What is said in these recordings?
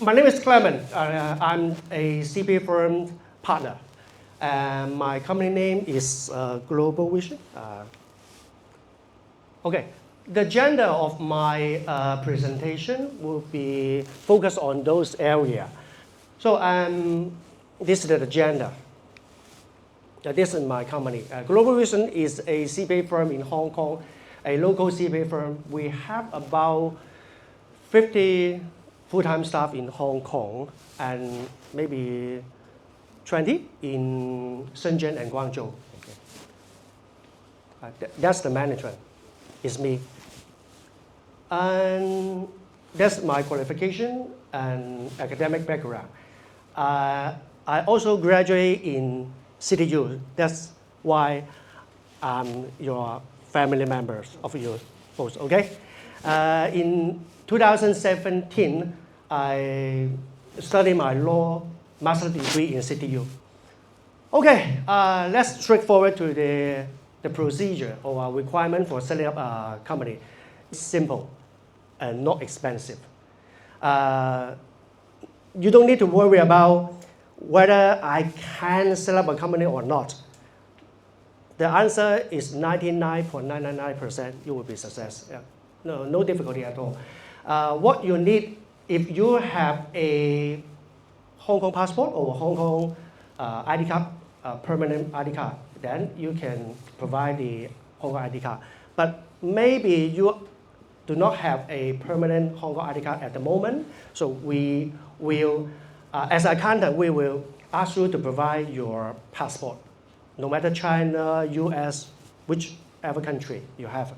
My name is Clement. I'm a CPA firm partner. My company name is Global Vision. Okay, the agenda of my presentation will be focused on those areas. So this is the agenda. This is my company. Global Vision is a CPA firm in Hong Kong, a local CPA firm. We have about 50 full-time staff in Hong Kong and maybe 20 in Shenzhen and Guangzhou. Okay. That's the management. It's me. And that's my qualification and academic background. I also graduated in CityU. That's why I'm your family members of you folks, okay? In 2017, I studied my law master's degree in CityU. Okay, let's straightforward to the procedure or requirement for setting up a company. It's simple and not expensive. You don't need to worry about whether I can set up a company or not. The answer is 99.999% you will be success. Yeah. No difficulty at all. What you need, if you have a Hong Kong passport or Hong Kong ID card, permanent ID card, then you can provide the Hong Kong ID card. But maybe you do not have a permanent Hong Kong ID card at the moment, so we will, as an accountant, we will ask you to provide your passport, no matter China, US, whichever country you have.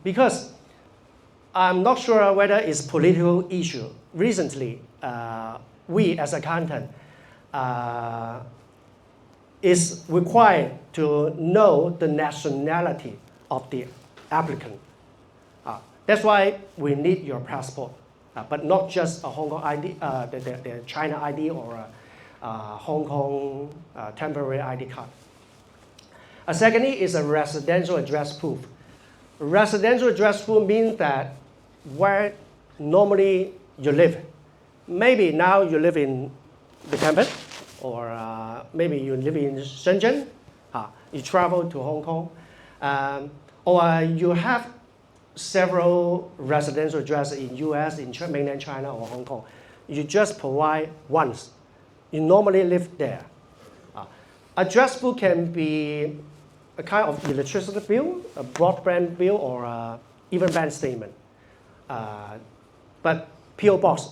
Because I'm not sure whether it's political issue. Recently, we as accountant is required to know the nationality of the applicant. That's why we need your passport, but not just a Hong Kong ID, the China ID or a Hong Kong temporary ID card. Secondly is a residential address proof. Residential address proof means that where normally you live. Maybe now you live in the campus, or maybe you live in Shenzhen, you travel to Hong Kong, or you have several residential addresses in US, in mainland China or Hong Kong. You just provide once. You normally live there. Address book can be a kind of electricity bill, a broadband bill, or even bank statement. But PO box,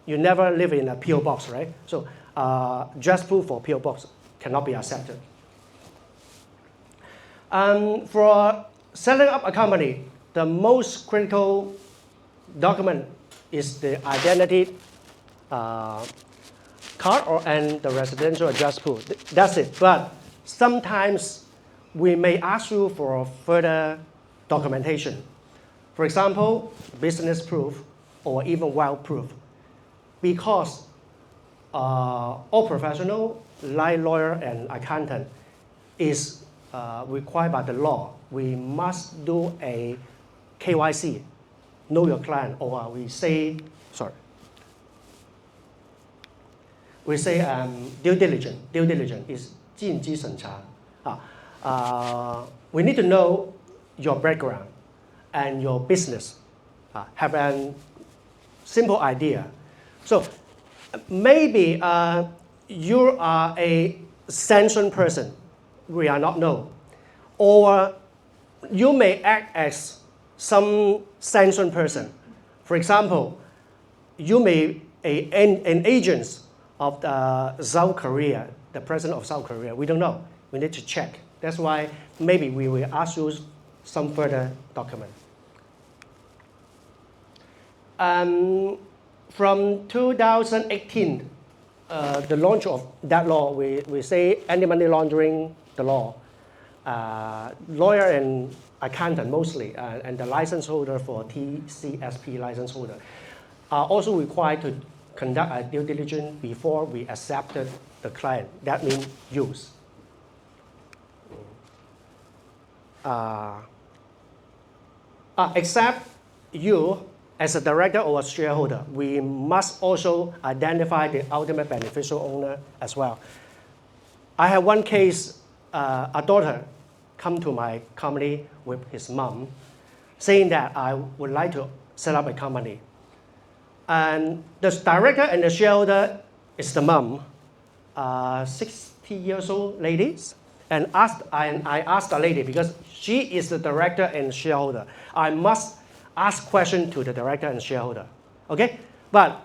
you never live in a PO box, right? So address proof for PO box cannot be accepted. For setting up a company, the most critical document is the identity card and the residential address proof. That's it. But sometimes we may ask you for further documentation. For example, business proof or even wealth proof. Because all professional, like lawyer and accountant, is required by the law. We must do a KYC, know your client, or we say due diligence. Due diligence is 尽机审查. We need to know your background and your business. Have a simple idea. So maybe you are a sanctioned person. We are not known. Or you may act as some sanctioned person. For example, you may be an agent of South Korea, the president of South Korea. We don't know. We need to check. That's why maybe we will ask you some further document. From 2018, the launch of that law, we say anti-money laundering, the law. Lawyer and accountant mostly, and the license holder for TCSP license holder, are also required to conduct a due diligence before we accepted the client. That means use. Except you as a director or a shareholder, we must also identify the ultimate beneficial owner as well. I have one case, a daughter come to my company with his mom, saying that I would like to set up a company. And the director and the shareholder is the mom, 60 years old ladies. And I asked the lady, because she is the director and shareholder, I must ask question to the director and shareholder. Okay? But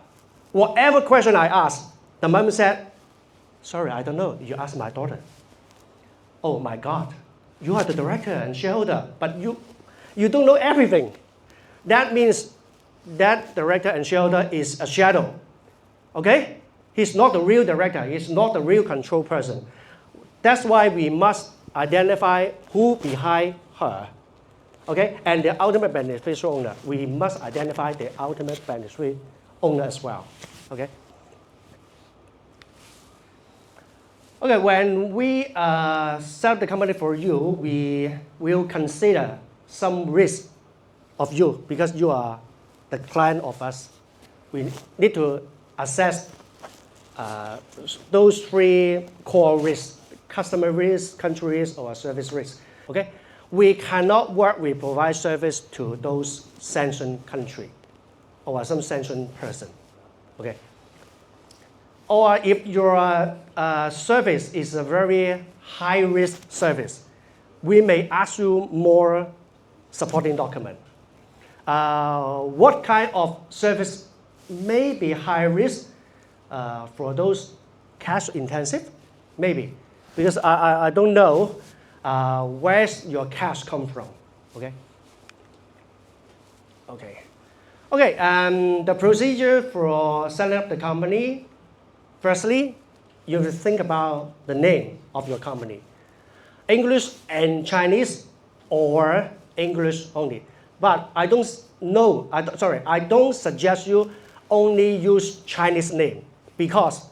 whatever question I asked, the mom said, sorry, I don't know. You ask my daughter. Oh my God. You are the director and shareholder, but you don't know everything. That means that director and shareholder is a shadow. Okay? He's not the real director. He's not the real control person. That's why we must identify who behind her. Okay? And the ultimate beneficial owner. We must identify the ultimate beneficial owner as well. Okay? Okay, when we set up the company for you, we will consider some risk of you because you are the client of us. We need to assess those three core risks: customer risk, country risk, or service risk. Okay, we cannot work with provide service to those sanctioned country or some sanctioned person. Okay. Or if your service is a very high-risk service, we may ask you more supporting document. What kind of service may be high risk for those cash intensive? Maybe, because I don't know where's your cash come from. Okay. Okay. Okay. The procedure for setting up the company. Firstly, you have to think about the name of your company. English and Chinese or English only. But I don't suggest you only use Chinese name because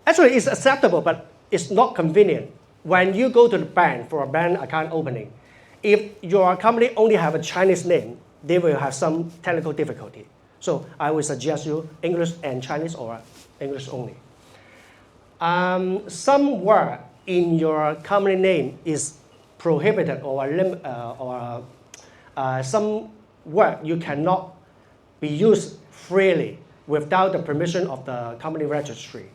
actually it's acceptable, but it's not convenient. When you go to the bank for a bank account opening, if your company only have a Chinese name, they will have some technical difficulty. So I would suggest you English and Chinese or English only. Some word in your company name is prohibited or some word you cannot be used freely without the permission of the company registry.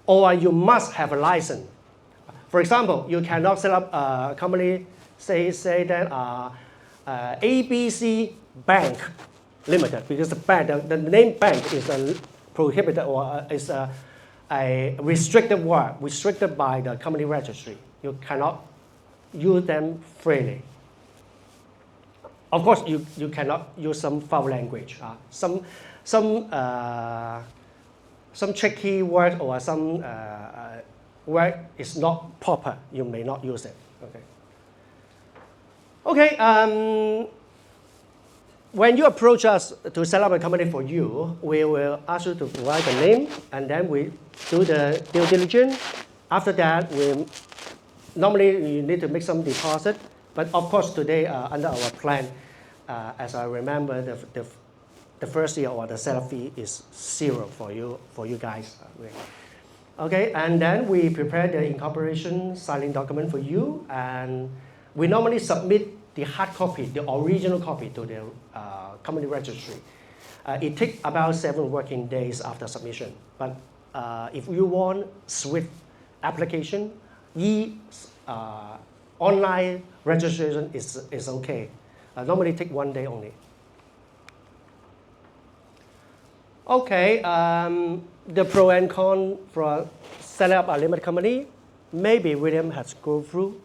Or you must have a license. For example, you cannot set up a company, say that ABC Bank Limited, because the name bank is prohibited or is a restricted word, restricted by the company registry. You cannot use them freely. Of course, you cannot use some foul language, some tricky word or some word is not proper. You may not use it. Okay. Okay. When you approach us to set up a company for you, we will ask you to provide the name, and then we do the due diligence. After that, normally you need to make some deposit. But of course, today under our plan, as I remember, the first year or the setup fee is 0 for you guys. Okay, and then we prepare the incorporation signing document for you, and we normally submit the hard copy, the original copy, to the company registry. It takes about 7 working days after submission. But if you want swift application, online registration is okay. Normally take 1 day only. Okay, the pro and con for setting up a limited company. Maybe William has gone through.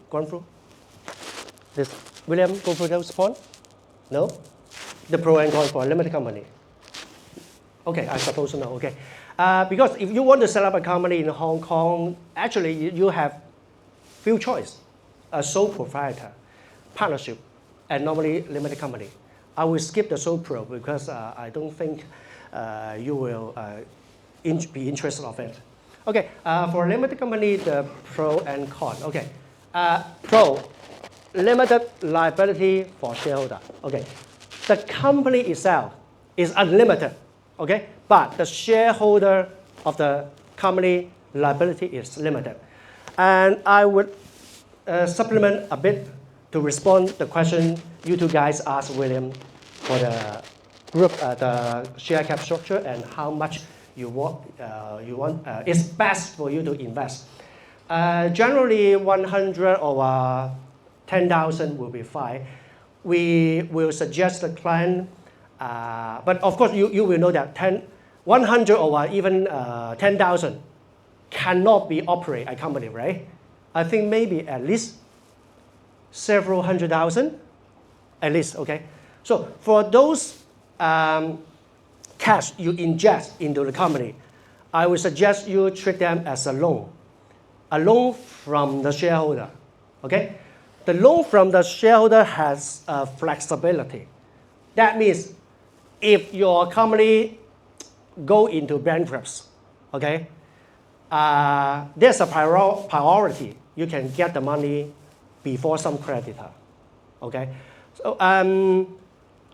This William go through those points? No? The pro and con for a limited company. Okay, I suppose no. Okay, because if you want to set up a company in Hong Kong, actually you have few choice: a sole proprietor, partnership, and normally limited company. I will skip the sole pro because I don't think you will be interested of it. Okay, for a limited company, the pro and con. Okay, pro. Limited liability for shareholder. Okay, the company itself is unlimited, okay? But the shareholder of the company liability is limited. And I would supplement a bit to respond to the question you two guys asked William for the group, the share cap structure and how much you want, it's best for you to invest. Generally, 100 or 10,000 will be fine. We will suggest the client, but of course you will know that 100 or even 10,000 cannot be operate a company, right? I think maybe at least several hundred thousand, at least, okay? So for those cash you ingest into the company, I would suggest you treat them as a loan from the shareholder, okay? The loan from the shareholder has flexibility. That means if your company go into bankruptcy, okay, there's a priority. You can get the money before some creditor, okay? So I'm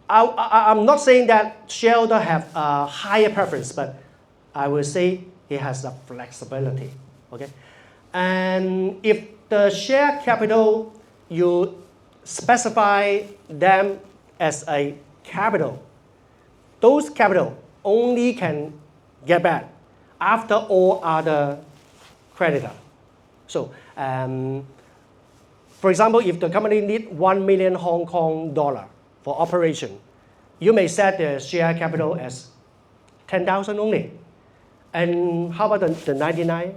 not saying that shareholder have a higher preference, but I will say he has the flexibility, okay? And if the share capital, you specify them as a capital, those capital only can get back after all other creditor. So, for example, if the company need 1 million Hong Kong dollar for operation, you may set the share capital as 10,000 only. And how about the 99?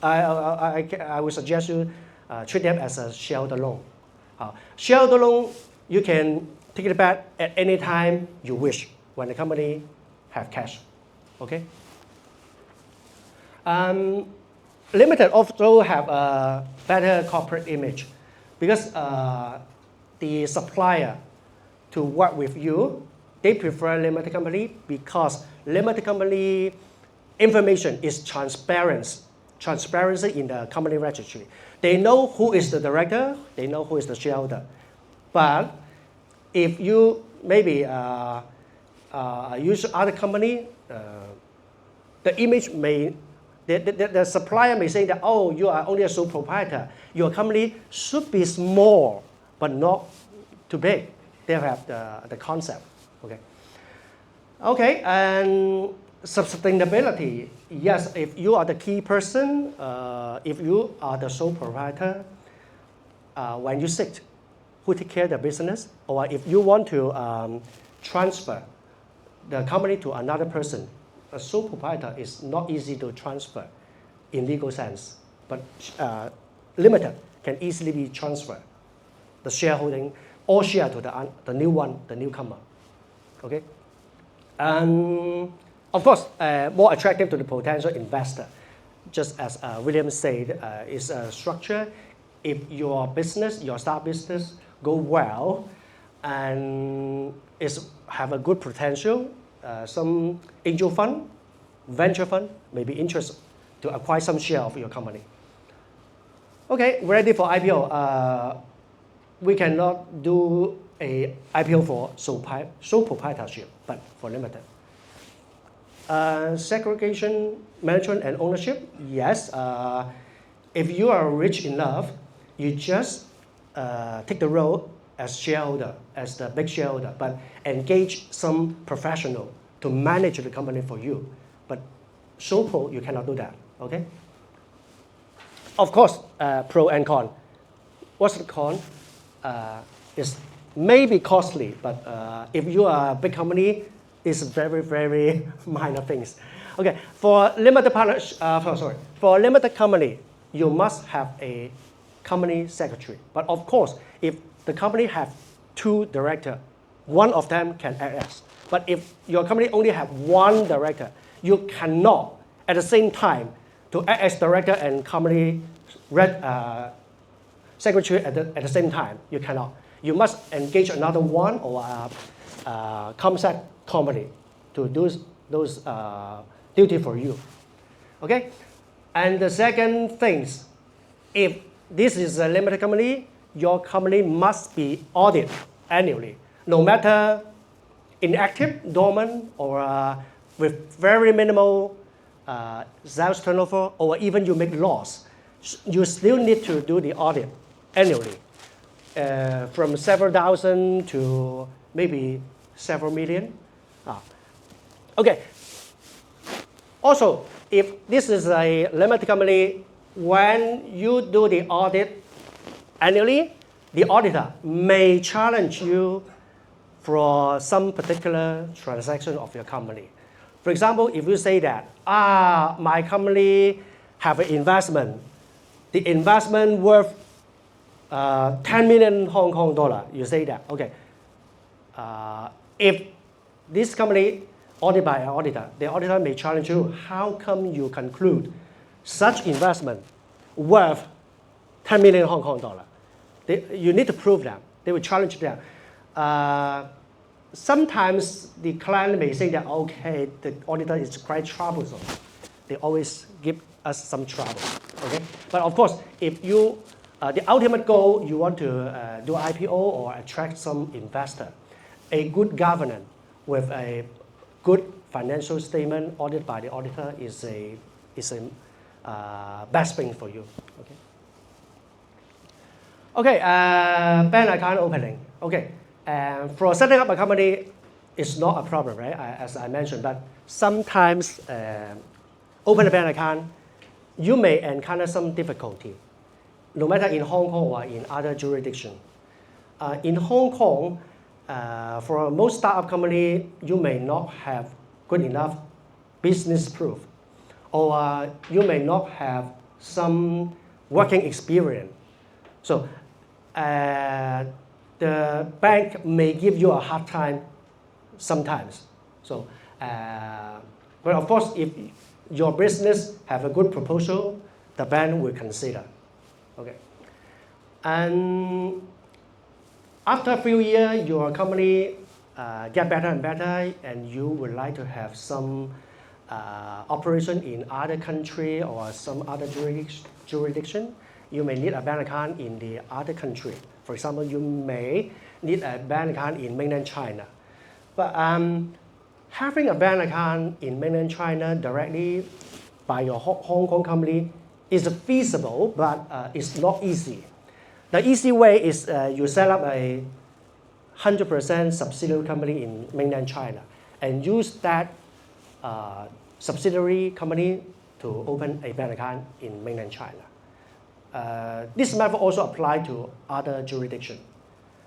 I would suggest you treat them as a shareholder loan. Shareholder loan, you can take it back at any time you wish when the company have cash, okay? Limited also have a better corporate image because the supplier to work with you, they prefer limited company because limited company information is transparency in the company registry. They know who is the director, they know who is the shareholder. But if you maybe use other company, the image may, the supplier may say that, oh, you are only a sole proprietor. Your company should be small, but not too big. They have the concept, okay? Okay, and sustainability. Yes, if you are the key person, if you are the sole proprietor, when you sit, who take care of the business, or if you want to transfer the company to another person, a sole proprietor is not easy to transfer in legal sense, but limited can easily be transferred. The shareholding, all share to the new one, the newcomer, okay? And of course, more attractive to the potential investor. Just as William said, is a structure. If your business, your start business go well and have a good potential, some angel fund, venture fund may be interested to acquire some share of your company. Okay, ready for IPO. We cannot do a IPO for sole proprietorship, but for limited. Segregation, management, and ownership. Yes, if you are rich enough, you just take the role as shareholder, as the big shareholder, but engage some professional to manage the company for you. But sole pro, you cannot do that, okay? Of course, pro and con. What's the con? It's maybe costly, but if you are a big company, it's very, very minor things. Okay, for limited for limited company, you must have a company secretary. But of course, if the company have 2 directors, one of them can act as. But if your company only have 1 director, you cannot at the same time to act as director and company secretary at the same time. You cannot. You must engage another one or a ComSec company to do those duty for you. Okay? And the second thing, if this is a limited company, your company must be audited annually. no matter inactive, dormant, or with very minimal sales turnover, or even you make loss, you still need to do the audit annually, from several thousand to maybe several million. Okay. Also, if this is a limited company, when you do the audit annually, the auditor may challenge you for some particular transaction of your company. For example, if you say that, my company have an investment, the investment worth 10 million Hong Kong dollar, you say that, okay. If this company audited by an auditor, the auditor may challenge you, how come you conclude such investment worth 10 million Hong Kong dollar? You need to prove them. They will challenge them. Sometimes the client may say that, okay, the auditor is quite troublesome. They always give us some trouble, okay? But of course, if you, the ultimate goal, you want to do IPO or attract some investor, a good governance with a good financial statement audited by the auditor is a best thing for you, okay? Okay, bank account opening. Okay, for setting up a company, it's not a problem, right? As I mentioned, but sometimes open a bank account, you may encounter some difficulty, no matter in Hong Kong or in other jurisdictions. In Hong Kong, for most startup company, you may not have good enough business proof, or you may not have some working experience. So the bank may give you a hard time sometimes. So, but of course, if your business have a good proposal, the bank will consider. Okay. And after a few years, your company get better and better, and you would like to have some operation in other country or some other jurisdiction, you may need a bank account in the other country. For example, you may need a bank account in mainland China. But having a bank account in mainland China directly by your Hong Kong company is feasible, but it's not easy. The easy way is you set up a 100% subsidiary company in mainland China and use that subsidiary company to open a bank account in mainland China. This method also applies to other jurisdictions.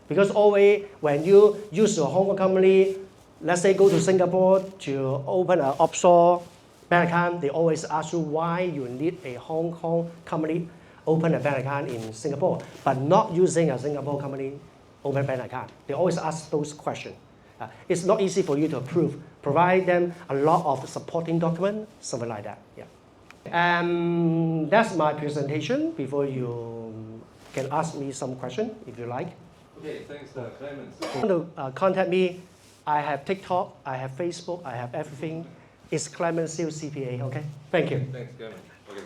Because always when you use your Hong Kong company, let's say go to Singapore to open an offshore bank account, they always ask you why you need a Hong Kong company open a bank account in Singapore, but not using a Singapore company open bank account. They always ask those questions. It's not easy for you to approve. Provide them a lot of supporting documents, something like that. Yeah. That's my presentation. Before you can ask me some question if you like. Okay, thanks, Clement. If you want to contact me, I have TikTok, I have Facebook, I have everything. It's Clement Siu CPA. Okay. Thank you. Thanks, Clement. Okay.